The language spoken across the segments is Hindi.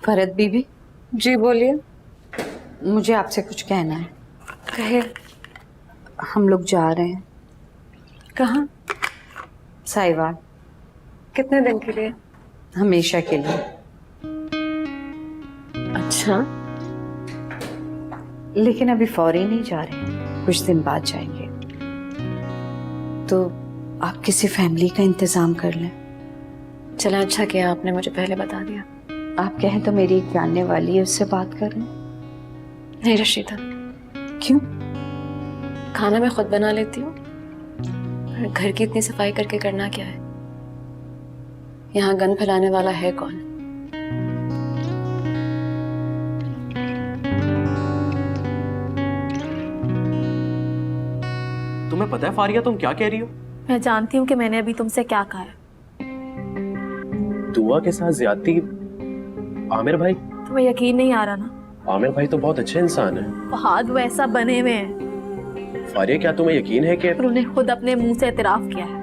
फरहत बीबी, जी बोलिए। मुझे आपसे कुछ कहना है। कहे। हम लोग जा रहे हैं कहाँ? साहिवाल। कितने दिन के लिए? हमेशा के लिए। अच्छा। लेकिन अभी फौरी नहीं जा रहे, कुछ दिन बाद जाएंगे। तो आप किसी फैमिली का इंतजाम कर लें। चला अच्छा किया आपने मुझे पहले बता दिया। आप कहें तो मेरी एक जानने वाली है, उससे बात कर लें। नहीं रशीदा, क्यों? खाना मैं खुद बना लेती हूँ। घर की इतनी सफाई करके करना क्या है? यहाँ गंद फैलाने वाला है कौन? तुम्हें पता है फारिया तुम क्या कह रही हो? मैं जानती हूँ कि मैंने अभी तुमसे क्या कहा है। दुआ के साथ ज्यादती। आमिर भाई। तुम्हें यकीन नहीं आ रहा ना? आमिर भाई तो बहुत अच्छे इंसान है। फहाद वो ऐसा बने हुए हैं। फारिया क्या तुम्हें यकीन है कि उन्होंने खुद अपने मुंह से एतराफ किया है।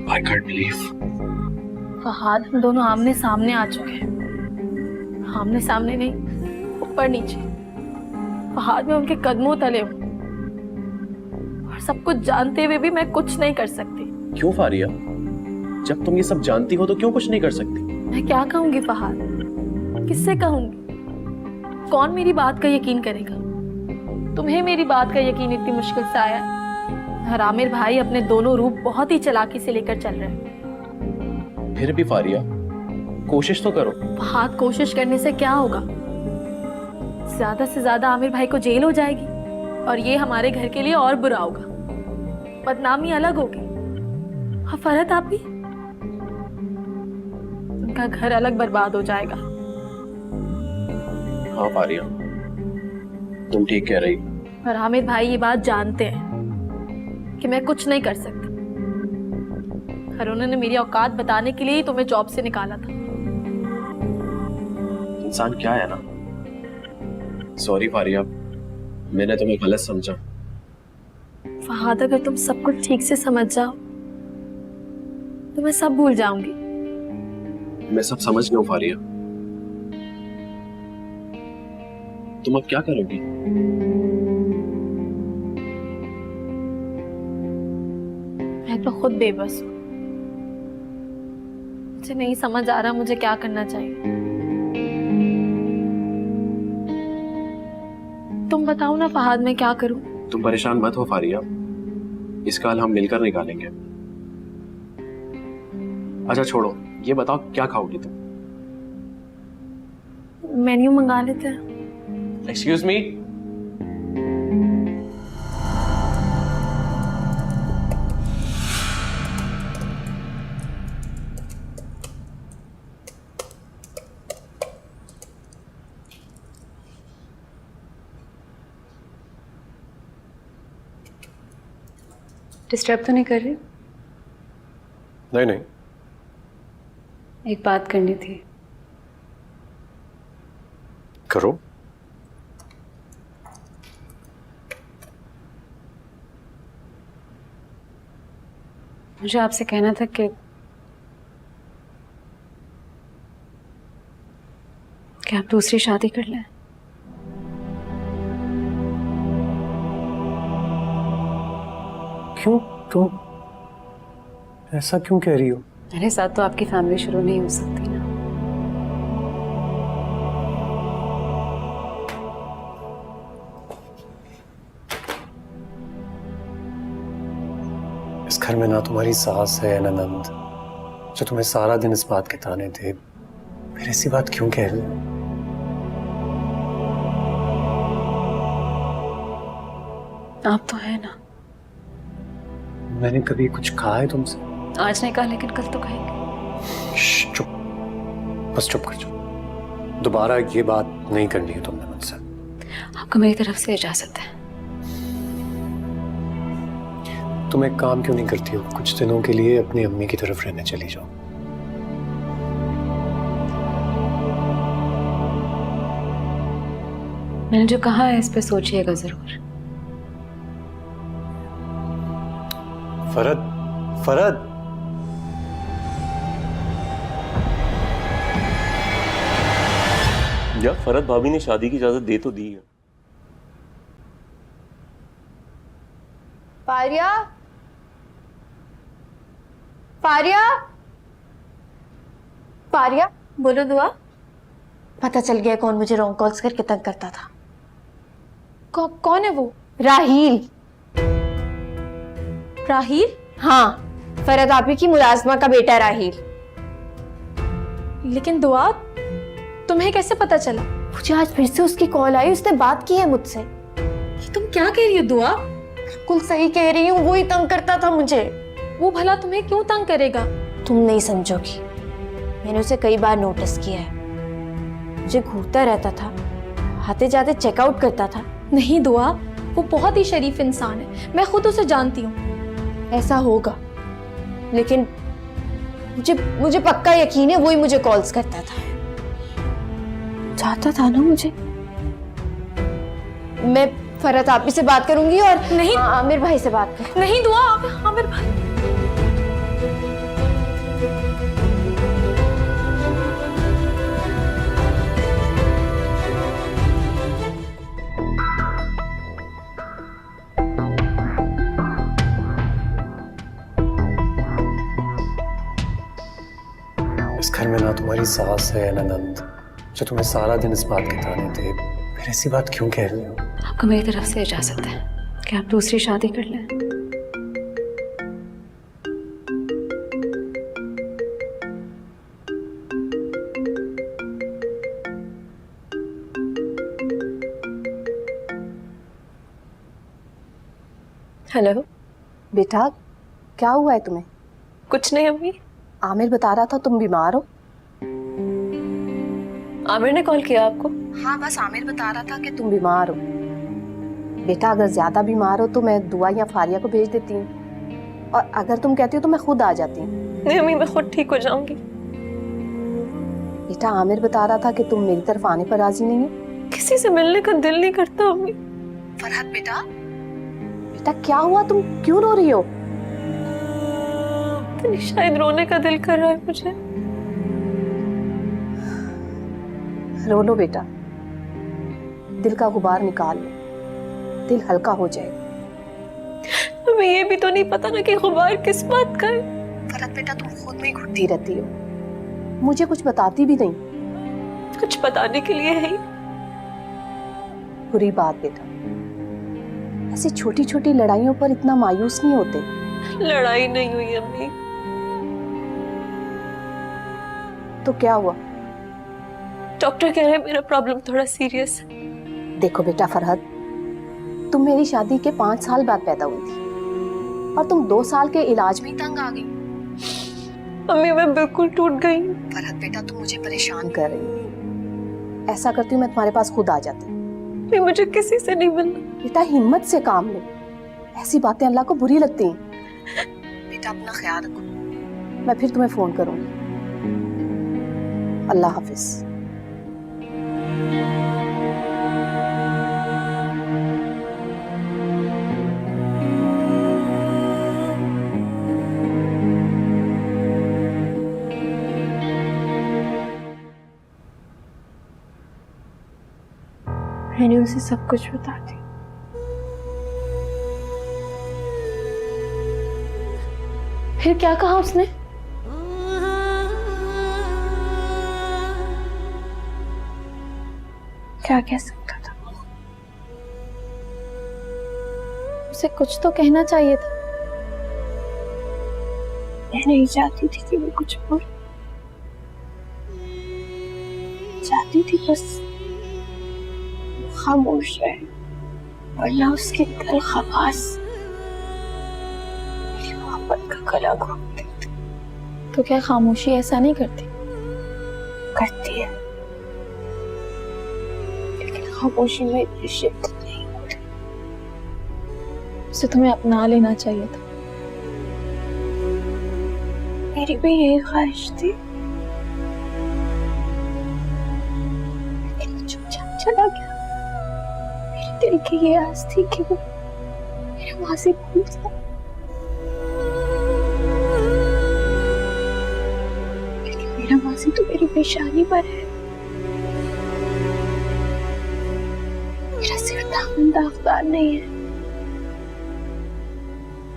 I can't believe। फहाद, हम दोनों आमने सामने आ चुके हैं। आमने सामने नहीं, ऊपर नीचे। फहाद, मैं उनके कदमों तले हूँ और सब कुछ जानते हुए भी मैं कुछ नहीं कर सकती। क्यों फारिया? जब तुम ये सब जानती हो तो क्यों कुछ नहीं कर सकती? मैं क्या कहूंगी फहाद? किससे कहूंगी? कौन मेरी बात का यकीन करेगा? तुम्हें मेरी बात का यकीन इतनी मुश्किल से आया और आमिर भाई अपने दोनों रूप बहुत ही चालाकी से लेकर चल रहे हैं। फिर भी फारिया, कोशिश तो करो। फहाद, कोशिश करने से क्या होगा? ज्यादा से ज्यादा आमिर भाई को जेल हो जाएगी और ये हमारे घर के लिए और बुरा होगा। बदनामी अलग होगी। हाँ फरहत, आप भी? उनका घर अलग बर्बाद हो जाएगा। हाँ फारिया, तुम ठीक कह रही। और आमिर भाई ये बात जानते हैं कि मैं कुछ नहीं कर सकती और उन्होंने मेरी औकात बताने के लिए ही तुम्हें जॉब से निकाला था। इंसान क्या है ना। सॉरी फारिया, मैंने तुम्हें गलत समझा। फहाद, अगर तुम सब कुछ ठीक से समझ जाओ तो मैं सब भूल जाऊंगी। मैं सब समझ गया हूँ फारिया। तुम अब क्या करोगी? मैं तो खुद बेबस हूँ। मुझे नहीं समझ आ रहा मुझे क्या करना चाहिए। तुम बताओ ना फहाद, मैं क्या करूं? तुम परेशान मत हो फारिया, इसका हल हम मिलकर निकालेंगे। अच्छा छोड़ो, ये बताओ क्या खाओगी तुम? मेन्यू मंगा लेते हैं। Excuse me. डिस्टर्ब तो नहीं कर रही? नहीं नहीं। एक बात करनी थी। करो। मुझे आपसे कहना था कि आप दूसरी शादी कर लें। क्यों? तुम ऐसा क्यों कह रही हो? मेरे साथ तो आपकी फैमिली शुरू नहीं हो सकती ना। इस घर में ना तुम्हारी सास है ना नंद, जो तुम्हें सारा दिन इस बात के ताने दे। फिर ऐसी बात क्यों कह रही हो? आप तो है ना। मैंने कभी कुछ कहा है तुमसे? आज नहीं कहा, लेकिन कल तो कहेंगे। चुप, बस चुप कर जाओ। दोबारा ये बात नहीं करनी है तुमने मुझसे। आपको मेरी तरफ से इजाजत है। तुम एक काम क्यों नहीं करती हो? कुछ दिनों के लिए अपनी अम्मी की तरफ रहने चली जाओ। मैंने जो कहा है इस पे सोचिएगा जरूर। फरहत, फरहत। या फरहत भाभी ने शादी की इजाजत दे तो दी है। फारिया, फारिया, फारिया, बोलो दुआ। पता चल गया कौन मुझे रॉन्ग कॉल्स करके तंग करता था। कौन है वो? राहील। राहील? हाँ, फरहत आपी की मुलाजमा का बेटा राहील। लेकिन दुआ, तुम्हें कैसे पता चला? मुझे आज फिर से उसकी कॉल आई, उसने बात की है मुझसे। ये तुम क्या कह रही हो दुआ? बिल्कुल सही कह रही हूँ, वो ही तंग करता था मुझे। वो भला तुम्हें क्यों तंग करेगा? तुम नहीं समझोगी, मैंने उसे कई बार नोटिस किया है। मुझे घूरता रहता था, आते जाते चेकआउट करता था। नहीं दुआ, वो बहुत ही शरीफ इंसान है, मैं खुद उसे जानती हूँ। ऐसा होगा, लेकिन मुझे पक्का यकीन है वो ही मुझे कॉल्स करता था। चाहता था ना मुझे। मैं फरहत आपी से बात करूंगी और नहीं, आमिर भाई से बात कर। नहीं दुआ, आमिर भाई। इस घर में ना तुम्हारी सास है ना नंद, जो तुम्हें सारा दिन इस बात के ताने दे। फिर ऐसी बात क्यों कह रही हो? आपको मेरी तरफ से इजाजत है कि आप दूसरी शादी कर लें। हेलो बेटा, क्या हुआ है तुम्हें? कुछ नहीं अम्मी। आमिर बता रहा था तुम बीमार हो। आमिर ने कॉल किया आपको? हाँ, बस आमिर बता रहा था कि तुम बीमार हो। बेटा, अगर ज्यादा बीमार हो तो मैं दुआ या फारिया को भेज देती हूँ, और अगर तुम कहती हो तो मैं खुद आ जाती हूँ। नहीं अम्मी, मैं खुद ठीक हो जाऊंगी। बेटा, आमिर बता रहा था कि तुम मेरी तरफ आने पर राजी नहीं हो। किसी से मिलने का दिल नहीं करता अम्मी। फरहत बेटा, बेटा क्या हुआ? तुम क्यों रो रही हो? शायद रोने का दिल कर रहा है मुझे। रो लो बेटा, दिल का गुबार निकाल लो, दिल हल्का हो जाएगा। हमें ये भी तो नहीं पता ना कि गुबार किस बात का है। फरहत बेटा, तुम खुद में ही घुटती रहती हो, मुझे कुछ बताती भी नहीं। कुछ बताने के लिए है ही। बुरी बात बेटा, ऐसी छोटी छोटी लड़ाइयों पर इतना मायूस नहीं होते। लड़ाई नहीं हुई अम्मी। तो क्या हुआ? डॉक्टर कह रहे हैं मेरा प्रॉब्लम थोड़ा सीरियस है। देखो बेटा फरहत, तुम मेरी शादी के 5 साल बाद पैदा हुई थी और तुम 2 साल के इलाज में ही तंग आ गई। अम्मी मैं बिल्कुल टूट गई। फरहत बेटा, तुम मुझे परेशान कर रही हो। ऐसा करती हूँ मैं तुम्हारे पास खुद आ जाती। नहीं, मुझे किसी से नहीं मिलना। बेटा हिम्मत से काम लो, ऐसी बातें अल्लाह को बुरी लगती हैं। बेटा अपना ख्याल रखो, मैं फिर तुम्हें फोन करूंगी। अल्लाह हाफिज। मैंने उसे सब कुछ बता दिया। फिर क्या कहा उसने? क्या कह सकता था? उसे कुछ तो कहना चाहिए था। मैं नहीं चाहती थी कि वो कुछ बोले, चाहती थी बस खामोश रहे, वरना उसके दिल खवास मेरी मोहब्बत का गला घोट देते। तो क्या खामोशी ऐसा नहीं करती? करती है, लेकिन खामोशी में इतनी शिद्दत नहीं होती। उसे तुम्हें अपना लेना चाहिए था। मेरी भी यही ख्वाहिश थी, लेकिन चुपचाप चला गया। मेरे दिल की ये आस थी कि वो मेरे मासी भूल जाए, लेकिन मेरा मासी तो मेरी पेशानी पर है। दामन दागदार नहीं है,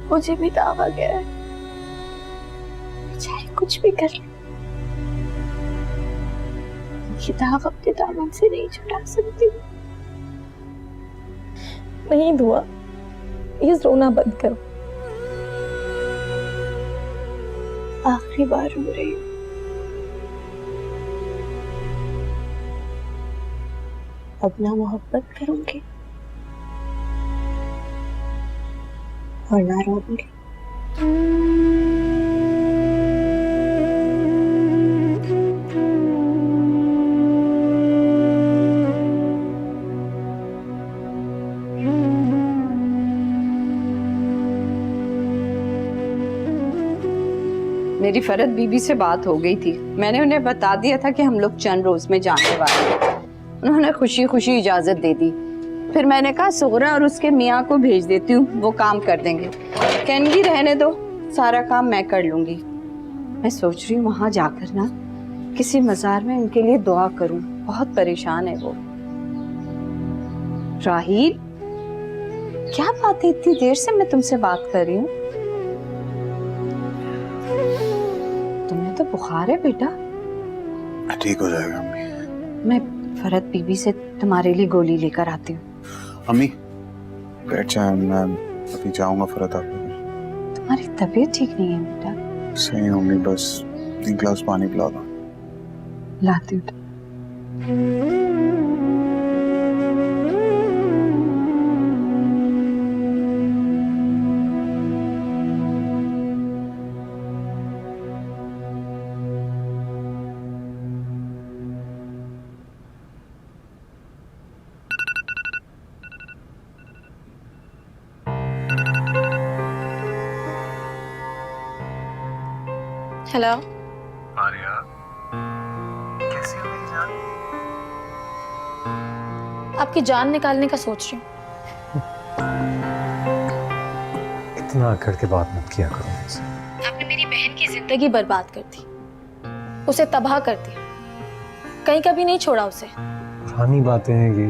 मुझे भी दागा गया है। चाहे कुछ भी कर ले, ये दाग अपने दामन से नहीं छुड़ा सकती। नहीं दुआ, प्लीज रोना बंद करो। आखिरी बार रो रही हूँ। अब ना मोहब्बत करूंगी और ना रोऊंगी। मेरी फरहत बीबी से बात हो गई थी। मैंने उन्हें बता दिया था कि हम लोग चंद रोज में जाने वाले हैं। उन्होंने खुशी खुशी इजाजत दे दी। फिर मैंने कहा सुगरा और उसके मियाँ को भेज देती हूँ, वो काम कर देंगे। कहनगी रहने दो, सारा काम मैं कर लूंगी। मैं सोच रही हूँ वहां जाकर ना किसी मजार में उनके लिए दुआ करूं। बहुत परेशान है वो। राहील, क्या बात है, इतनी देर से मैं तुमसे बात कर रही हूँ। तुम्हें तो बुखार है बेटा। ठीक हो जाएगा अम्मी। मैं फरहत बीबी से तुम्हारे लिए गोली लेकर आती हूँ। अम्मी बैठ जाए, मैं अभी जाऊंगा फरहत आपके। तुम्हारी तबीयत ठीक नहीं है बेटा। सही अम्मी, बस 3 गिलास पानी पिला दो। लाती हूँ। हेलो आर्या, कैसी हो मेरी जान? आपकी जान निकालने का सोच रही हूँ। इतना अकड़ के बात मत किया करो मुझसे। आपने मेरी बहन की जिंदगी बर्बाद कर दी, उसे तबाह कर दिया, कहीं कभी नहीं छोड़ा उसे। पुरानी बातें हैं ये।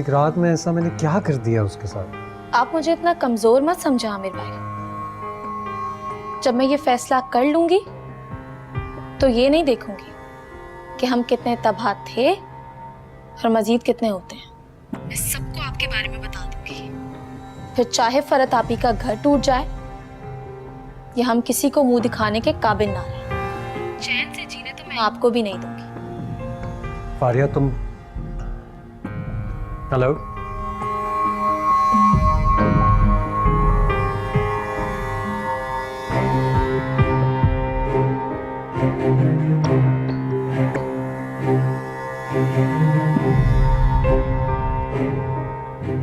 एक रात में ऐसा मैंने क्या कर दिया उसके साथ? आप मुझे इतना कमजोर मत समझा आमिर भाई। जब मैं ये फैसला कर लूंगी तो ये नहीं देखूंगी कि हम कितने तबाह थे और मजीद कितने होते हैं। मैं सबको आपके बारे में बता दूंगी। फिर चाहे फरहत आपी का घर टूट जाए या हम किसी को मुंह दिखाने के काबिल ना रहे, चैन से जीने तो मैं आपको भी नहीं दूंगी। फारिया, तुम हेलो?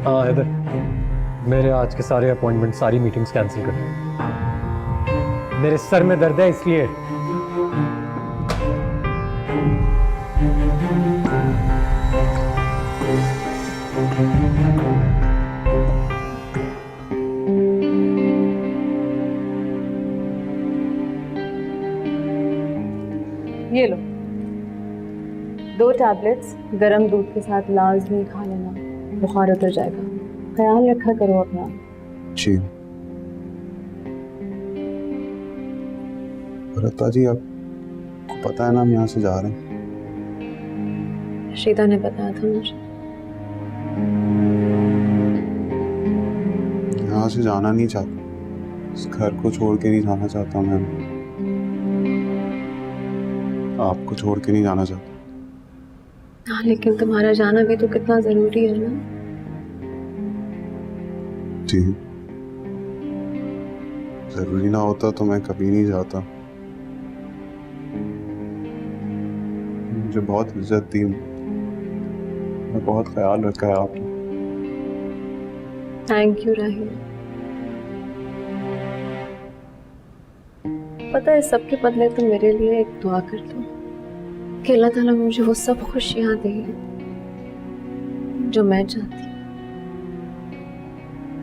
हाँ इधर, मेरे आज के सारे अपॉइंटमेंट, सारी मीटिंग्स कैंसिल कर दो। मेरे सर में दर्द है इसलिए। ये लो 2 टैबलेट्स, गरम दूध के साथ लाजमी खा लेना, बुखार उतर जाएगा। ख्याल रखा करो अपना। जी भरता जी, आपको पता है ना हम यहाँ से जा रहे हैं। श्रीता ने बताया था मुझे। यहाँ से जाना नहीं चाहता, इस घर को छोड़ के नहीं जाना चाहता मैं। आपको छोड़ के नहीं जाना चाहता। हाँ, लेकिन तुम्हारा जाना भी तो कितना जरूरी है ना। जी जरूरी ना होता तो मैं कभी नहीं जाता। मुझे बहुत इज्जत दी, मैं बहुत ख्याल रखा है आपने। Thank you Rahil. पता है, सबके बदले तुम मेरे लिए एक दुआ कर दो कि अल्लाह ताला मुझे वो सब खुशियां दे जो मैं चाहती हूँ।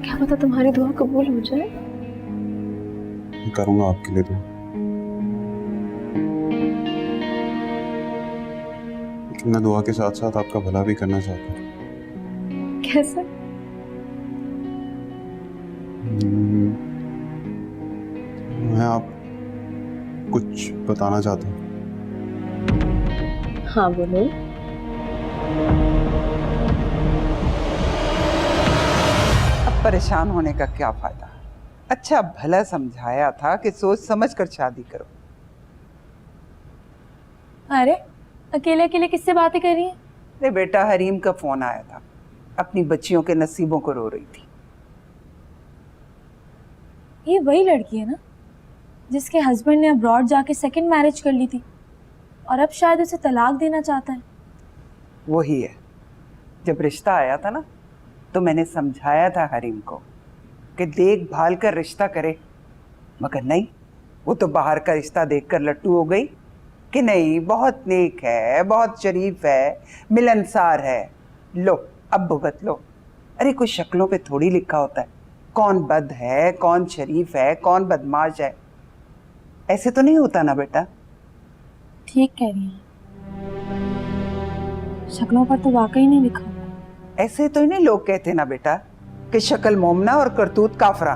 क्या पता तुम्हारी दुआ कबूल हो जाए। मैं करूंगा आपके लिए दुआ, लेकिन मैं दुआ के साथ साथ आपका भला भी करना चाहता हूँ। कैसे? मैं आप कुछ बताना चाहता हूँ। हाँ बोलो। अब परेशान होने का क्या फायदा? अच्छा भला समझाया था कि सोच समझ कर शादी करो। अरे अकेले अकेले किससे बातें कर रही है? अरे बेटा, हरीम का फोन आया था, अपनी बच्चियों के नसीबों को रो रही थी। ये वही लड़की है ना जिसके हस्बैंड ने अब्रॉड जाके सेकंड मैरिज कर ली थी और अब शायद उसे तलाक देना चाहता है। वही है। जब रिश्ता आया था ना तो मैंने समझाया था हरीम को कि देखभाल कर रिश्ता करे, मगर नहीं, वो तो बाहर का रिश्ता देखकर लट्टू हो गई कि नहीं बहुत नेक है, बहुत शरीफ है, मिलनसार है। लो अब भुगत लो। अरे कुछ शक्लों पे थोड़ी लिखा होता है कौन बद है, कौन शरीफ है, कौन बदमाश है। ऐसे तो नहीं होता ना बेटा। ठीक कह रही है, शक्लों पर तो वाकई नहीं लिखा। ऐसे तो नहीं लोग कहते ना बेटा कि शक्ल मोमना और करतूत काफरा।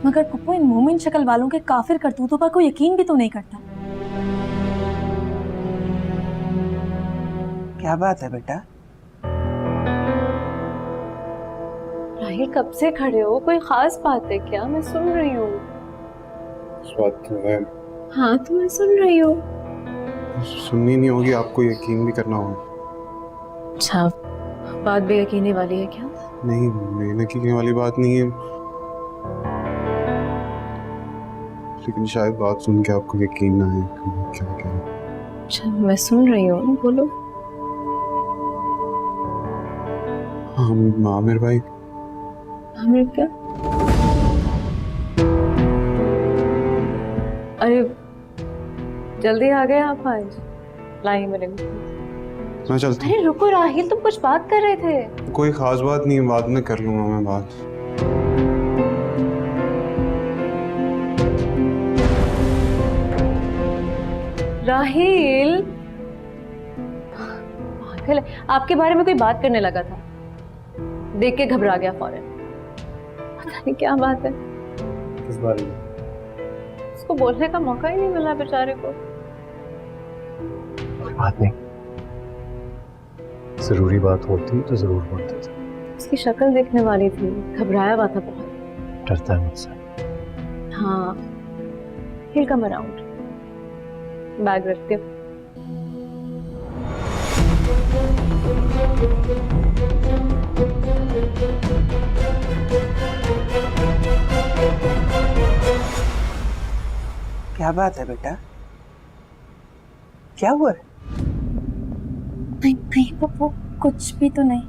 मगर पप्पू, इन मोमिन शक्ल वालों के काफिर करतूतों पर कोई यकीन भी तो नहीं करता। क्या बात है बेटा? राहिल कब से खड़े हो? कोई खास बात है क्या? मैं सुन रही हूँ। इस बात तो है, हाँ तो मैं सुन रही हूँ। सुननी नहीं होगी, आपको यकीन भी करना होगा। अच्छा, बात बेयकीनी वाली है क्या? नहीं, मेहनत की वाली बात नहीं है, लेकिन शायद बात सुन के आपको यकीन ना आए कि मैं क्या कह रहा हूँ। अच्छा मैं सुन रही हूँ, बोलो। हाँ आमिर भाई। आमिर क्या? अरे जल्दी आ गए आप आज। लाई मेरे को। मैं चलता अरे रुको राहिल, तुम कुछ बात कर रहे थे। कोई खास बात नहीं है, बाद में कर लूंगा मैं बात। राहिल पागल है, आपके बारे में कोई बात करने लगा था, देख के घबरा गया फौरन। पता नहीं क्या बात है। किस बारे में? उसको बोलने का मौका ही नहीं मिला बेचारे को। कोई बात नहीं, जरूरी बात होती तो जरूर बोलते थे। उसकी शक्ल देखने वाली थी, घबराया हुआ था बहुत। डरता है मुझसे। हाँ, he'll come around। बैग रखते हो। क्या बात है बेटा? क्या हुआ? नहीं नहीं पप्पू, कुछ भी तो नहीं।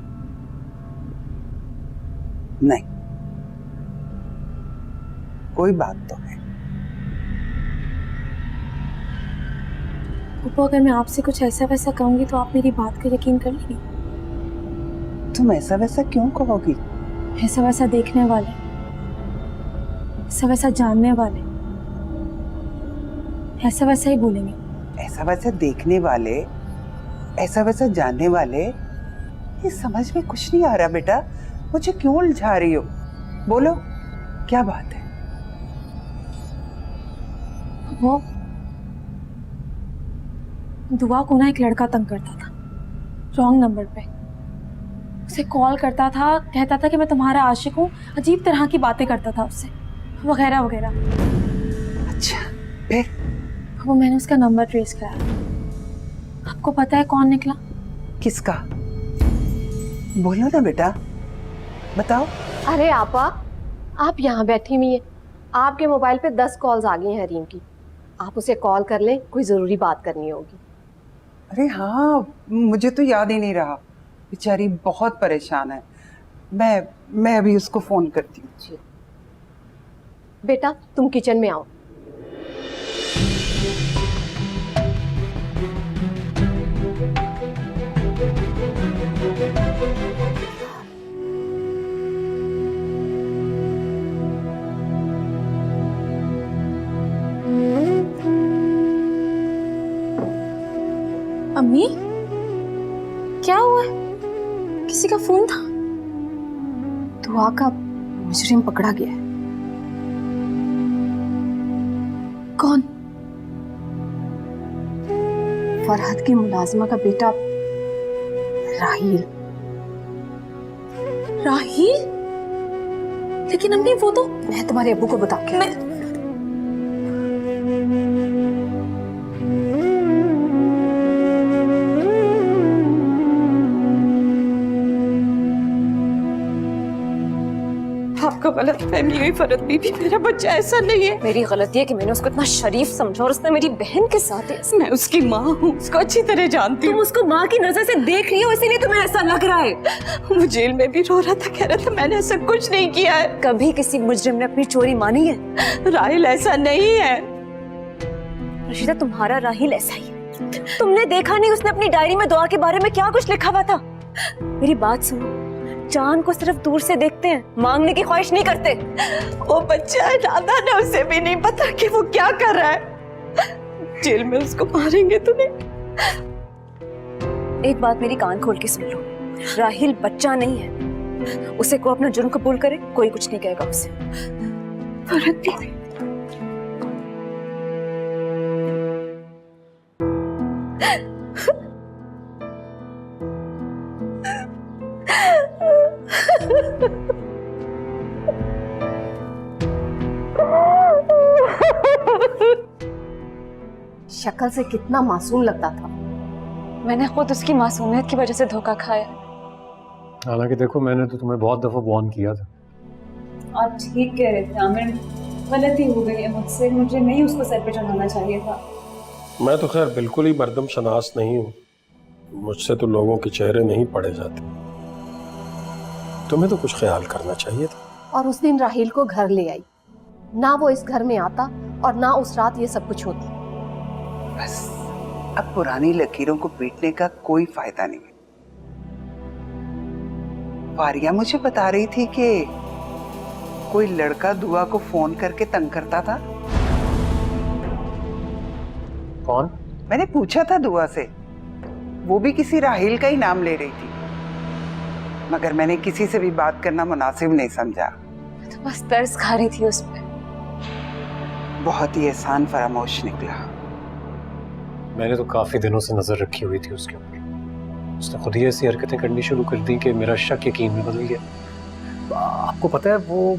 नहीं, कोई बात तो है। पप्पू, अगर मैं आपसे कुछ ऐसा वैसा कहूंगी तो आप मेरी बात का यकीन कर लेंगी? तुम ऐसा वैसा क्यों कहोगी? ऐसा वैसा देखने वाले, ऐसा वैसा जानने वाले ऐसा वैसा ही बोलेंगे। ऐसा वैसा देखने वाले, ऐसा वैसा जानने वाले, ये समझ में कुछ नहीं आ रहा बेटा। मुझे क्यों उलझा रही हो? बोलो क्या बात है? वो दुआ को ना एक लड़का तंग करता था, रॉन्ग नंबर पे। उसे कॉल करता था, कहता था कि मैं तुम्हारा आशिक हूँ, अजीब तरह की बातें करता था उससे, वगैरह वगैरह। अच्छा फिर? वो मैंने उसका नंबर ट्रेस कराया। आपको पता है कौन निकला? किसका? बोलो ना बेटा, बताओ। अरे आपा, आप यहाँ बैठी हुई हैं, आपके मोबाइल पे 10 कॉल्स आ गई हैं हरीम की। आप उसे कॉल कर लें, कोई ज़रूरी बात करनी होगी। अरे हाँ, मुझे तो याद ही नहीं रहा। बेचारी बहुत परेशान है। मैं अभी उसको फोन करती हूँ। जी बेटा, तुम किचन में आओ। अम्मी, क्या हुआ? किसी का फोन था? दुआ का मुजरिम पकड़ा गया है। कौन? फरहद की मुलाजिमा का बेटा राहील। राहील? लेकिन अम्मी वो तो मैं तुम्हारे अब्बू को बता के आई। आपको गलत फहमी हुई फरहद बीबी, मेरा बच्चा ऐसा नहीं है। मेरी गलती है कि मैंने उसको इतना शरीफ समझा और उसने मेरी बहन के साथ ही। मैं उसकी माँ हूँ, उसको अच्छी तरह जानती तुम हूँ। उसको माँ की नजर से देख रही हो, इसीलिए तुम्हें ऐसा लग रहा है। वो जेल में भी रो रहा था, कह रहा था मैंने ऐसा कुछ नहीं किया है। कभी किसी मुजरिम ने अपनी चोरी मानी है? राहिल ऐसा नहीं है। रशीदा, तुम्हारा राहिल ऐसा ही है। तुमने देखा नहीं उसने अपनी डायरी में दुआ के बारे में क्या कुछ लिखा हुआ था? मेरी बात सुनो, चांद को सिर्फ दूर से देखते हैं, मांगने की ख्वाहिश नहीं करते। वो बच्चा है नादान है, उसे भी नहीं पता कि वो क्या कर रहा है। जेल में उसको मारेंगे तो नहीं। एक बात मेरी कान खोल के सुन लो, राहिल बच्चा नहीं है। उसे को अपना जुर्म कबूल करे, कोई कुछ नहीं कहेगा उसे। फरहद बीबी, शक्ल से कितना मासूम लगता था। मैंने खुद उसकी मासूमियत की वजह से धोखा खाया। हालांकि देखो, मैंने तो तुम्हें बहुत दफा वार्न किया था। आप ठीक कह रहे थे आमिर, गलती हो गई है मुझसे, मुझे नहीं उसको सर पे चढ़ाना चाहिए था। मैं तो खैर बिल्कुल ही मर्दम शनास नहीं हूँ, मुझसे तो लोगों के चेहरे नहीं पढ़े जाते। तुम्हें तो कुछ ख्याल करना चाहिए था। और उस दिन राहील को घर ले आई, ना वो इस घर में आता और ना उस रात ये सब कुछ होता। बस अब पुरानी लकीरों को पीटने का कोई फायदा नहीं है। फारिया मुझे बता रही थी कि कोई लड़का दुआ को फोन करके तंग करता था। कौन? मैंने पूछा था दुआ से, वो भी किसी राहील का ही नाम ले रही थी, मगर मैंने किसी से भी बात करना मुनासिब नहीं समझा। तो बस तरस खा रही थी उस पे। बहुत ही एहसान फरामोश निकला। मैंने तो काफी दिनों से नजर रखी हुई थी उसके ऊपर। उसने खुद ही ऐसी हरकतें करनी शुरू कर दी कि मेरा शक यकीन में बदल गया। आपको पता है, वो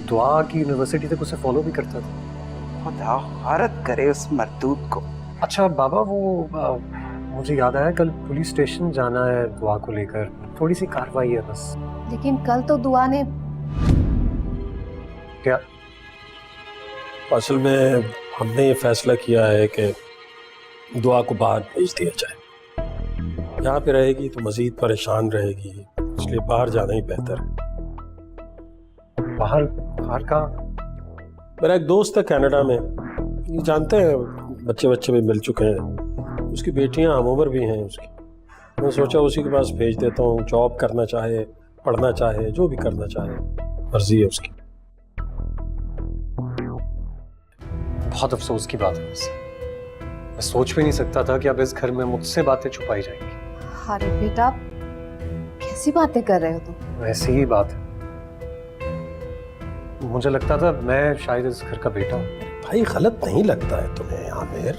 दुआ की यूनिवर्सिटी तक उसे फॉलो भी करता था। खुदा खारत करे उस मरदूद को। अच्छा बाबा, वो मुझे याद आया, कल पुलिस स्टेशन जाना है दुआ को लेकर, थोड़ी सी कार्रवाई है बस। लेकिन कल तो दुआ ने क्या? असल में हमने ये फैसला किया है कि दुआ को बाहर भेज दिया जाए। यहाँ पे रहेगी तो मजीद परेशान रहेगी, इसलिए बाहर जाना ही बेहतर है। बाहर? बाहर कहाँ? मेरा एक दोस्त है कनाडा में, ये जानते हैं, बच्चे भी मिल चुके हैं, उसकी बेटियां हम उम्र भी हैं उसकी। मैं सोचा उसी के पास भेज देता हूँ, जॉब करना चाहे, पढ़ना चाहे, जो भी करना चाहे, मर्जी है उसकी। बहुत अफसोस की बात है वैसे। मैं सोच भी नहीं सकता था कि अब इस घर में मुझसे बातें छुपाई जाएंगी। अरे बेटा, कैसी बातें कर रहे हो तुम? वैसी ही बात है। मुझे लगता था मैं शायद इस घर का बेटा हूँ। भाई गलत नहीं लगता है तुम्हें आमिर?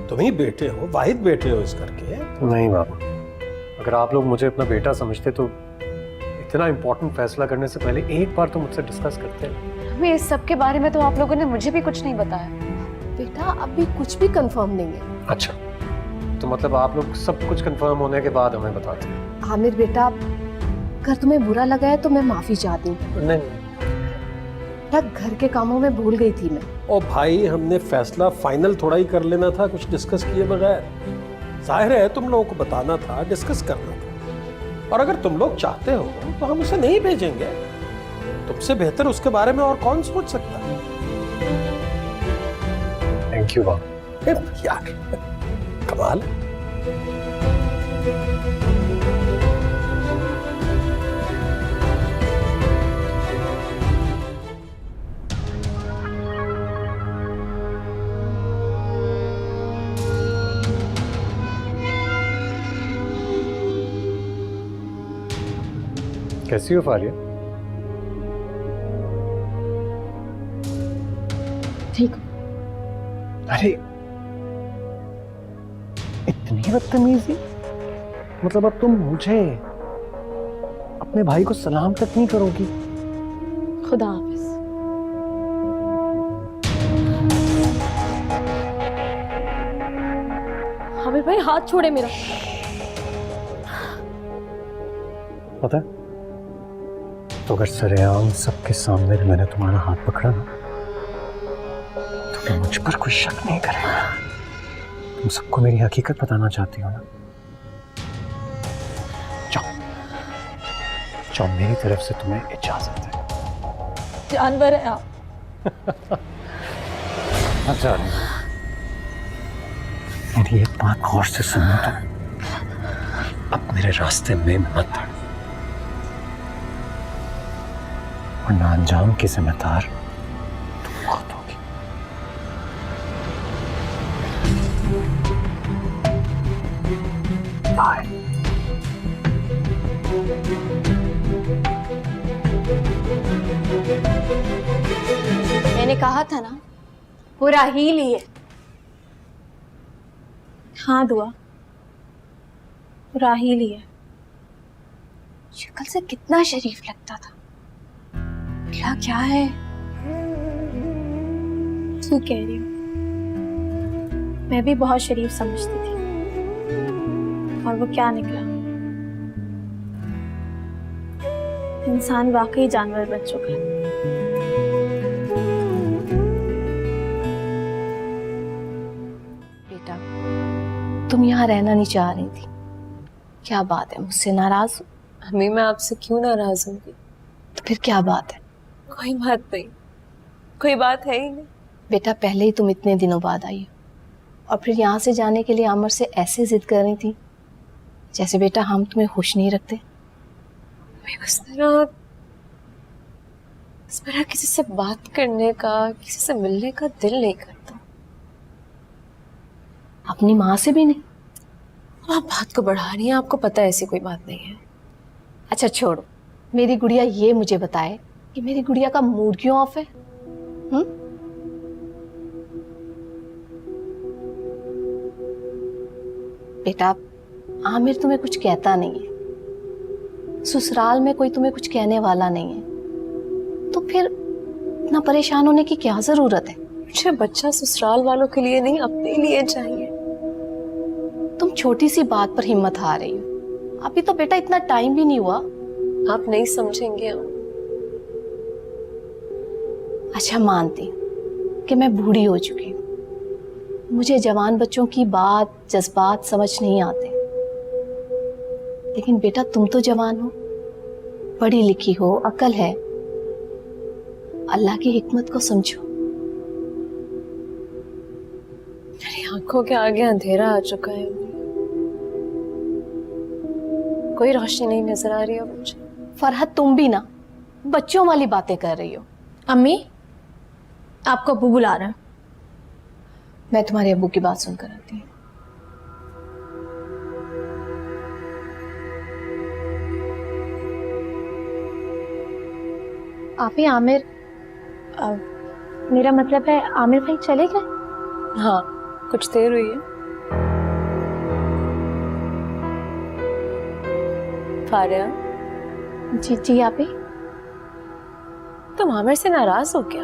तुम ही बेटे हो, वाहिद बेटे हो इस घर के। नहीं बाबा, अगर आप लोग मुझे अपना बेटा समझते तो इतना इम्पोर्टेंट फैसला करने से पहले एक बार तो मुझसे डिस्कस करते हैं। हमें इस सब के बारे में तो आप लोगों ने मुझे भी कुछ नहीं बताया। बेटा अभी कुछ भी कंफर्म नहीं है। अच्छा, तो मतलब आप लोग सब कुछ कंफर्म होने के बाद हमें बताते हैं? आमिर बेटा, अगर तुम्हें बुरा लगा है तो मैं माफी चाहती हूँ। नहीं, घर के कामों में भूल गई थी मैं। ओ भाई, हमने फैसला फाइनल थोड़ा ही कर लेना था कुछ डिस्कस किए बगैर। जाहिर है तुम लोगों को बताना था, डिस्कस करना था, और अगर तुम लोग चाहते हो तो हम उसे नहीं भेजेंगे। तुमसे बेहतर उसके बारे में और कौन सोच सकता है। थैंक यू बाबा। यार कमाल। कैसी हो फारिया? ठीक हो? अरे इतनी बदतमीजी, मतलब अब तुम मुझे, अपने भाई को सलाम तक नहीं करोगी? खुदा हाफिज। आमिर भाई हाथ छोड़े मेरा। पता है, तो अगर सरेआम सबके सामने भी मैंने तुम्हारा हाथ पकड़ा ना, तो क्या मुझ पर कोई शक नहीं करेगा? तुम सबको मेरी हकीकत बताना चाहती हो ना? जाओ जाओ, मेरी तरफ से तुम्हें इजाजत है। जानवर है आप। अच्छा, मेरी एक बात गौर से सुनो तो, अब मेरे रास्ते में मत आना, वरना अंजाम की जिम्मेदार तुम खुद होगी। बाय। मैंने कहा था ना, वो राहील ही है। हाँ दुआ, राहील ही है। शक्ल से कितना शरीफ लगता था, क्या क्या है। ठीक कह रही हूँ, मैं भी बहुत शरीफ समझती थी, और वो क्या निकला, इंसान वाकई जानवर बन चुका है। बेटा, तुम यहाँ रहना नहीं चाह रही थी, क्या बात है? मुझसे नाराज हो? अम्मी, मैं आपसे क्यों नाराज होंगी? तो फिर क्या बात है? कोई बात नहीं, कोई बात है ही नहीं। बेटा, पहले ही तुम इतने दिनों बाद आई हो, और फिर यहाँ से जाने के लिए आमिर से ऐसे जिद कर रही थी जैसे बेटा हम तुम्हें खुश नहीं रखते। मैं उस तरह किसी से बात करने का, किसी से मिलने का दिल नहीं करता। अपनी माँ से भी नहीं? आप बात को बढ़ा रही हैं, आपको पता है ऐसी कोई बात नहीं है। अच्छा छोड़ो, मेरी गुड़िया ये मुझे बताए कि मेरी गुड़िया का मूड क्यों ऑफ है? बेटा, आमिर तुम्हें कुछ कहता नहीं है, ससुराल में कोई तुम्हें कुछ कहने वाला नहीं है, तो फिर इतना परेशान होने की क्या जरूरत है? मुझे बच्चा ससुराल वालों के लिए नहीं, अपने लिए चाहिए। तुम छोटी सी बात पर हिम्मत हार रही हो। अभी तो बेटा इतना टाइम भी नहीं हुआ। आप नहीं समझेंगे। अच्छा, मानती कि मैं बूढ़ी हो चुकी हूँ, मुझे जवान बच्चों की बात, जज्बात समझ नहीं आते, लेकिन बेटा तुम तो जवान हो, पढ़ी लिखी हो, अकल है, अल्लाह की हिकमत को समझो। मेरी आंखों के आगे अंधेरा आ चुका है, कोई रोशनी नहीं नजर आ रही है मुझे। फरहत, तुम भी ना बच्चों वाली बातें कर रही हो। अम्मी, आपको अब्बू बुला रहे हैं। मैं तुम्हारे अब्बू की बात सुनकर आती हूँ। आप ही आमिर, मेरा मतलब है आमिर भाई चले गए? हाँ, कुछ देर हुई है। फारिया जी जी, आप ही? तुम आमिर से नाराज हो क्या?